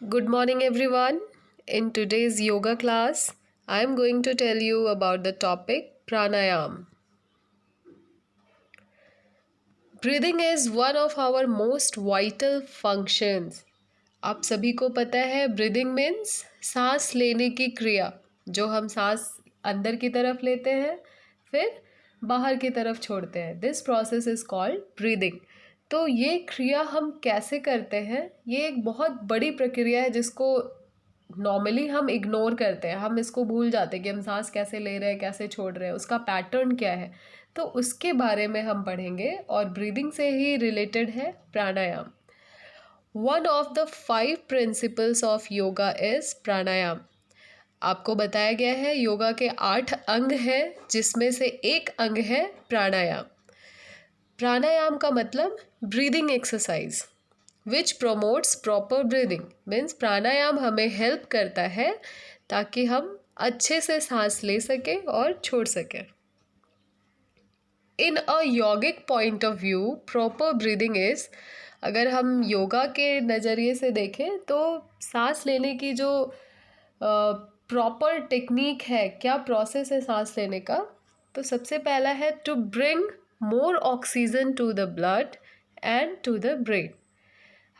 Good morning, everyone. In today's yoga class, I am going to tell you about the topic pranayam. Breathing is one of our most vital functions. आप सभी को पता है breathing means सांस लेने की क्रिया जो हम सांस अंदर की तरफ लेते हैं फिर बाहर की तरफ छोड़ते हैं. This process is called breathing. तो ये क्रिया हम कैसे करते हैं, ये एक बहुत बड़ी प्रक्रिया है जिसको नॉर्मली हम इग्नोर करते हैं. हम इसको भूल जाते हैं कि हम सांस कैसे ले रहे हैं, कैसे छोड़ रहे हैं, उसका पैटर्न क्या है. तो उसके बारे में हम पढ़ेंगे और ब्रीदिंग से ही रिलेटेड है pranayama. One of the 5 principles of yoga is pranayama. आपको बताया गया है योगा के 8 अंग हैं जिसमें से एक अंग है प्राणायाम. प्राणायाम का मतलब breathing exercise which promotes proper breathing. Means pranayama हमें हेल्प करता है ताकि हम अच्छे से सांस ले सकें और छोड़ सकें. In a yogic point of view proper breathing is, अगर हम योगा के नज़रिए से देखें तो सांस लेने की जो प्रॉपर टेक्निक है, क्या प्रोसेस है सांस लेने का, तो सबसे पहला है to bring more oxygen to the blood and to the brain.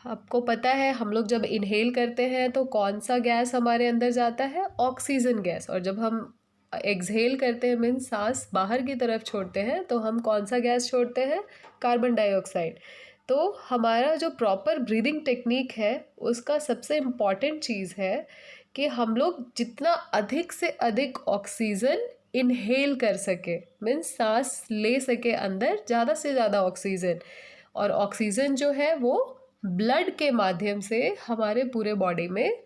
आपको पता है हम लोग जब इनहेल करते हैं तो कौन सा गैस हमारे अंदर जाता है, ऑक्सीजन गैस. और जब हम एक्सहेल करते हैं मीन्स सांस बाहर की तरफ छोड़ते हैं तो हम कौन सा गैस छोड़ते हैं, कार्बन डाइऑक्साइड. तो हमारा जो प्रॉपर ब्रीदिंग टेक्निक है उसका सबसे इम्पॉर्टेंट चीज़ है कि हम लोग जितना अधिक से अधिक ऑक्सीजन इनहेल कर सके, मीन्स सांस ले सके अंदर ज़्यादा से ज़्यादा ऑक्सीजन. और ऑक्सीजन जो है वो ब्लड के माध्यम से हमारे पूरे बॉडी में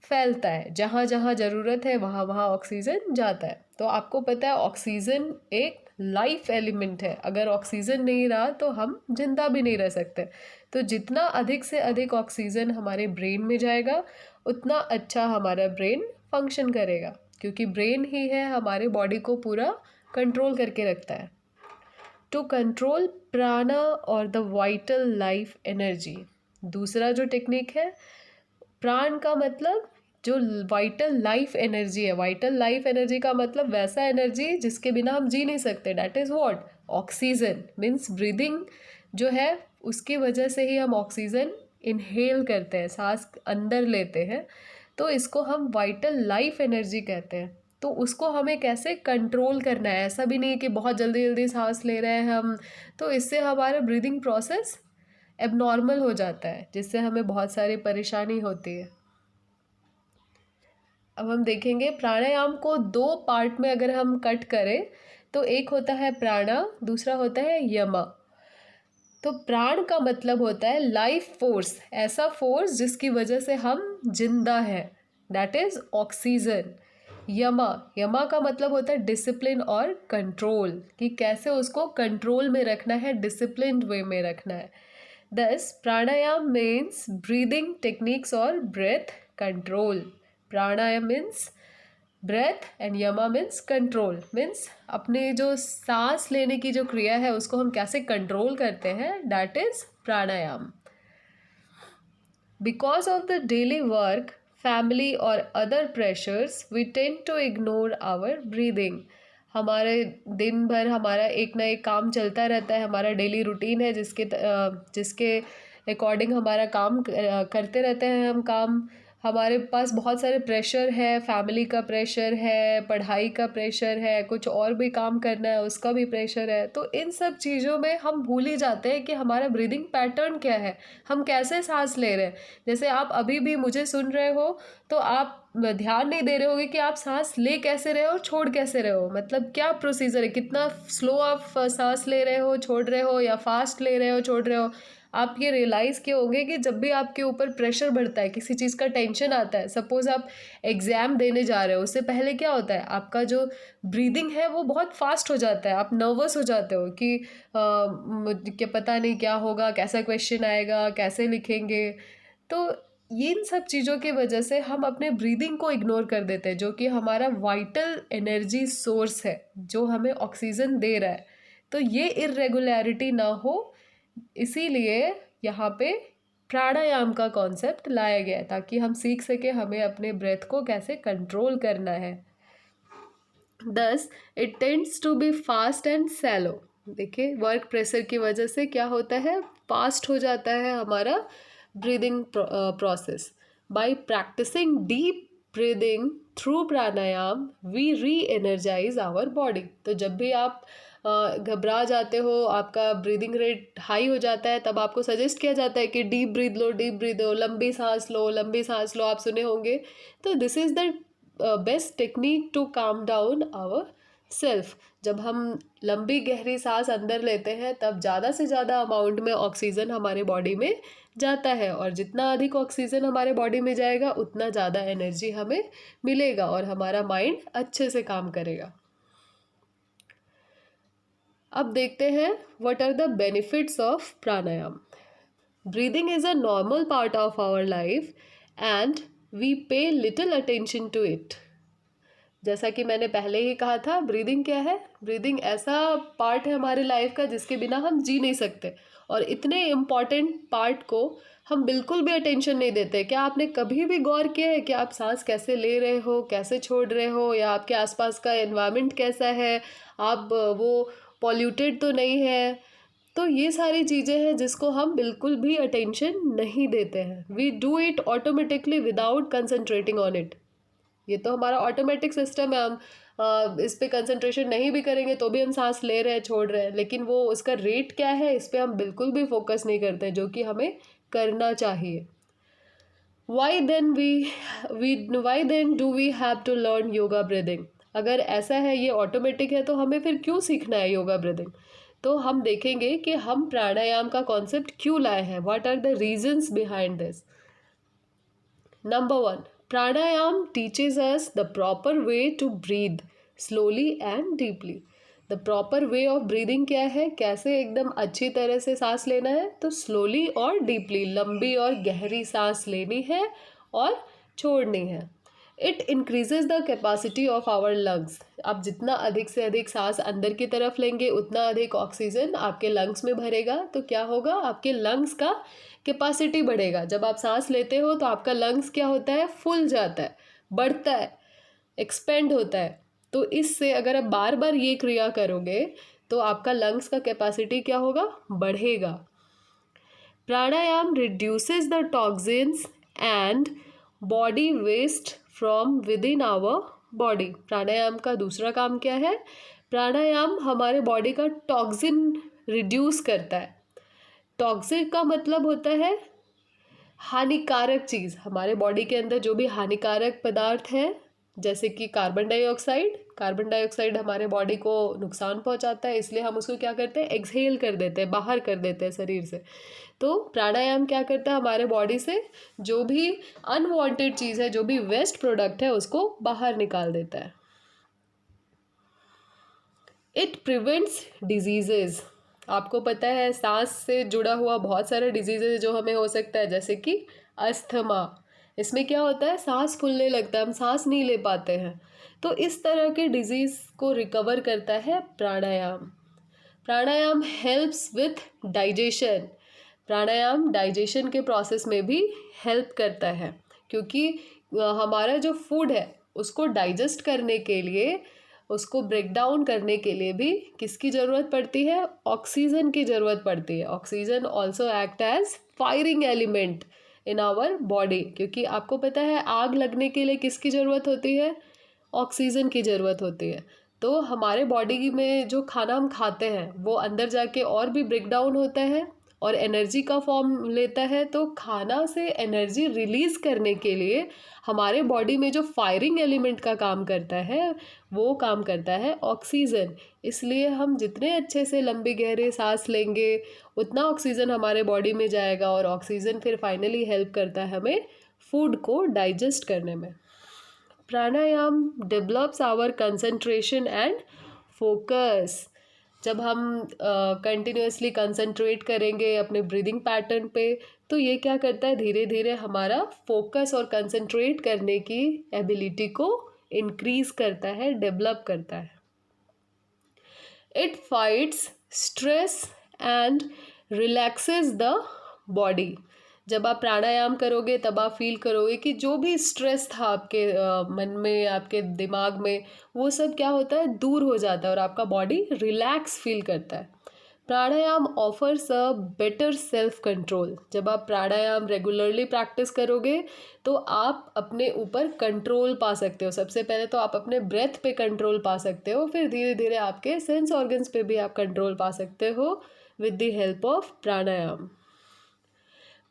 फैलता है. जहाँ जहाँ ज़रूरत है वहाँ वहाँ ऑक्सीजन जाता है. तो आपको पता है ऑक्सीजन एक लाइफ एलिमेंट है. अगर ऑक्सीजन नहीं रहा तो हम जिंदा भी नहीं रह सकते. तो जितना अधिक से अधिक ऑक्सीजन हमारे ब्रेन में जाएगा उतना अच्छा हमारा ब्रेन फंक्शन करेगा, क्योंकि ब्रेन ही है हमारे बॉडी को पूरा कंट्रोल करके रखता है. टू कंट्रोल प्राणा और द वाइटल लाइफ एनर्जी. दूसरा जो टेक्निक है, प्राण का मतलब जो वाइटल लाइफ एनर्जी है. वाइटल लाइफ एनर्जी का मतलब वैसा एनर्जी जिसके बिना हम जी नहीं सकते. That is what, oxygen. Means breathing जो है उसकी वजह से ही हम ऑक्सीजन इनहेल करते हैं, सांस अंदर लेते हैं. तो इसको हम वाइटल लाइफ एनर्जी कहते हैं. तो उसको हमें कैसे कंट्रोल करना है, ऐसा भी नहीं कि बहुत जल्दी जल्दी सांस ले रहे हैं हम, तो इससे हमारा ब्रीदिंग प्रोसेस एबनॉर्मल हो जाता है जिससे हमें बहुत सारी परेशानी होती है. अब हम देखेंगे प्राणायाम को 2 पार्ट में अगर हम कट करें तो एक होता है प्राणा, दूसरा होता है यमा. तो प्राण का मतलब होता है लाइफ फोर्स, ऐसा फोर्स जिसकी वजह से हम जिंदा हैं, दैट इज ऑक्सीजन. यमा, यमा का मतलब होता है डिसिप्लिन और कंट्रोल, कि कैसे उसको कंट्रोल में रखना है, डिसिप्लिन्ड वे में रखना है. This pranayama means breathing techniques और breath control. Pranayama means breath and yama means control. Means अपने जो सांस लेने की जो क्रिया है उसको हम कैसे कंट्रोल करते हैं, that is pranayama. Because of the daily work, family और other pressures we tend to ignore our breathing. हमारे दिन भर हमारा एक ना एक काम चलता रहता है, हमारा डेली रूटीन है जिसके अकॉर्डिंग हमारा काम करते रहते हैं हम काम. हमारे पास बहुत सारे प्रेशर है, फैमिली का प्रेशर है, पढ़ाई का प्रेशर है, कुछ और भी काम करना है उसका भी प्रेशर है. तो इन सब चीज़ों में हम भूल ही जाते हैं कि हमारा ब्रीदिंग पैटर्न क्या है, हम कैसे सांस ले रहे हैं. जैसे आप अभी भी मुझे सुन रहे हो तो आप ध्यान नहीं दे रहे होगे कि आप सांस ले कैसे रहे हो, छोड़ कैसे रहे हो, मतलब क्या प्रोसीजर है, कितना स्लो आप सांस ले रहे हो, छोड़ रहे हो, या फास्ट ले रहे हो, छोड़ रहे हो. आप ये रियलाइज़ किए होंगे कि जब भी आपके ऊपर प्रेशर बढ़ता है, किसी चीज़ का टेंशन आता है, सपोज़ आप एग्ज़ाम देने जा रहे हो, उससे पहले क्या होता है, आपका जो ब्रीदिंग है वो बहुत फास्ट हो जाता है. आप नर्वस हो जाते हो कि मुझे पता नहीं क्या होगा, कैसा क्वेश्चन आएगा, कैसे लिखेंगे. तो इन सब चीज़ों की वजह से हम अपने ब्रीदिंग को इग्नोर कर देते हैं, जो कि हमारा वाइटल एनर्जी सोर्स है जो हमें ऑक्सीजन दे रहा है. तो ये इरेगुलरिटी ना हो, इसीलिए यहाँ पे प्राणायाम का कॉन्सेप्ट लाया गया है ताकि हम सीख सके हमें अपने ब्रेथ को कैसे कंट्रोल करना है। 10 it tends to be fast and shallow. देखिए वर्क प्रेशर की वजह से क्या होता है, फास्ट हो जाता है हमारा breathing process. By practising deep breathing through pranayama we re energise our body. तो जब भी आप घबरा जाते हो, आपका ब्रीदिंग रेट हाई हो जाता है, तब आपको सजेस्ट किया जाता है कि डीप ब्रीद लो, डीप ब्रीद लो, लंबी सांस लो, लंबी सांस लो, आप सुने होंगे। तो this is the best technique to calm down our self. जब हम लंबी गहरी सांस अंदर लेते हैं तब ज़्यादा से ज़्यादा अमाउंट में ऑक्सीजन हमारे बॉडी में जाता है, और जितना अधिक ऑक्सीजन हमारे बॉडी में जाएगा उतना ज़्यादा एनर्जी हमें मिलेगा और हमारा माइंड अच्छे से काम करेगा। अब देखते हैं what are the benefits of pranayama. Breathing is a normal part of our life and we pay little attention to it. जैसा कि मैंने पहले ही कहा था, ब्रीदिंग क्या है, ब्रीदिंग ऐसा पार्ट है हमारे लाइफ का जिसके बिना हम जी नहीं सकते, और इतने इम्पॉर्टेंट पार्ट को हम बिल्कुल भी अटेंशन नहीं देते। क्या आपने कभी भी गौर किया है कि आप सांस कैसे ले रहे हो, कैसे छोड़ रहे हो, या आपके आसपास का एनवायरनमेंट कैसा है, आप वो पॉल्यूटेड तो नहीं है? तो ये सारी चीज़ें हैं जिसको हम बिल्कुल भी अटेंशन नहीं देते हैं। We do it automatically without concentrating on it. ये तो हमारा ऑटोमेटिक सिस्टम है, हम इस पे कंसंट्रेशन नहीं भी करेंगे तो भी हम सांस ले रहे हैं, छोड़ रहे हैं, लेकिन वो उसका रेट क्या है इस पे हम बिल्कुल भी फोकस नहीं करते, जो कि हमें करना चाहिए। Why then do we have to learn yoga breathing? अगर ऐसा है, ये ऑटोमेटिक है, तो हमें फिर क्यों सीखना है योगा ब्रीदिंग? तो हम देखेंगे कि हम प्राणायाम का कॉन्सेप्ट क्यों लाए हैं, what are the reasons behind this. Number 1, pranayam teaches us the proper way to breathe slowly and deeply. The proper way of breathing क्या है, कैसे एकदम अच्छी तरह से सांस लेना है? तो स्लोली और डीपली, लंबी और गहरी सांस लेनी है और छोड़नी है। It increases the capacity of our lungs. आप जितना अधिक से अधिक सांस अंदर की तरफ लेंगे उतना अधिक ऑक्सीजन आपके लंग्स में भरेगा, तो क्या होगा, आपके लंग्स का कैपेसिटी बढ़ेगा। जब आप सांस लेते हो तो आपका लंग्स क्या होता है, फुल जाता है, बढ़ता है, एक्सपेंड होता है। तो इससे अगर आप बार बार ये क्रिया करोगे तो आपका लंग्स का कैपेसिटी क्या होगा, बढ़ेगा। Pranayama reduces the toxins and body waste from with in our body. Pranayama का दूसरा काम क्या है, प्राणायाम हमारे बॉडी का टॉक्सिन रिड्यूस करता है। टॉक्सिक का मतलब होता है हानिकारक चीज़। हमारे बॉडी के अंदर जो भी हानिकारक पदार्थ है, जैसे कि कार्बन डाइऑक्साइड हमारे बॉडी को नुकसान पहुंचाता है, इसलिए हम उसको क्या करते हैं, एक्सहेल कर देते हैं, बाहर कर देते हैं शरीर से। तो प्राणायाम क्या करता है, हमारे बॉडी से जो भी अनवांटेड चीज़ है, जो भी वेस्ट प्रोडक्ट है, उसको बाहर निकाल देता है। It prevents diseases. आपको पता है सांस से जुड़ा हुआ बहुत सारे डिजीजेज जो हमें हो सकता है, जैसे कि अस्थमा। इसमें क्या होता है, सांस फूलने लगता है, हम सांस नहीं ले पाते हैं। तो इस तरह के डिजीज़ को रिकवर करता है pranayama. Pranayama helps with digestion. Pranayama digestion के प्रोसेस में भी हेल्प करता है, क्योंकि हमारा जो फूड है उसको डाइजेस्ट करने के लिए, उसको ब्रेक डाउन करने के लिए भी किसकी ज़रूरत पड़ती है, ऑक्सीजन की ज़रूरत पड़ती है। Oxygen also act as firing element in our body, क्योंकि आपको पता है आग लगने के लिए किसकी ज़रूरत होती है, ऑक्सीजन की ज़रूरत होती है। तो हमारे बॉडी में जो खाना हम खाते हैं वो अंदर जाके और भी ब्रेक डाउन होता है और एनर्जी का फॉर्म लेता है। तो खाना से एनर्जी रिलीज़ करने के लिए हमारे बॉडी में जो फायरिंग एलिमेंट का काम करता है, वो काम करता है ऑक्सीजन। इसलिए हम जितने अच्छे से लंबी गहरे सांस लेंगे उतना ऑक्सीजन हमारे बॉडी में जाएगा, और ऑक्सीजन फिर फाइनली हेल्प करता है हमें फूड को डाइजेस्ट करने में। Pranayama develops our concentration and focus. जब हम कंटिन्यूसली कंसंट्रेट करेंगे अपने ब्रीदिंग पैटर्न पे, तो ये क्या करता है, धीरे धीरे हमारा फोकस और कंसंट्रेट करने की एबिलिटी को इंक्रीज करता है, डेवलप करता है। It fights stress and relaxes the body. जब आप प्राणायाम करोगे तब आप फील करोगे कि जो भी स्ट्रेस था आपके मन में, आपके दिमाग में, वो सब क्या होता है, दूर हो जाता है और आपका बॉडी रिलैक्स फील करता है। Pranayama offers a better self control. जब आप प्राणायाम रेगुलरली प्रैक्टिस करोगे तो आप अपने ऊपर कंट्रोल पा सकते हो। सबसे पहले तो आप अपने ब्रेथ पे कंट्रोल पा सकते हो, फिर धीरे धीरे आपके सेंस ऑर्गन्स पे भी आप कंट्रोल पा सकते हो with the help of pranayama.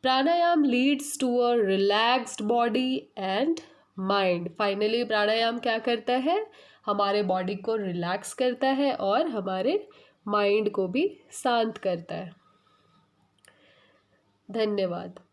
Pranayama leads to a relaxed body and mind. Finally pranayama क्या करता है, हमारे बॉडी को रिलैक्स करता है और हमारे माइंड को भी शांत करता है। धन्यवाद।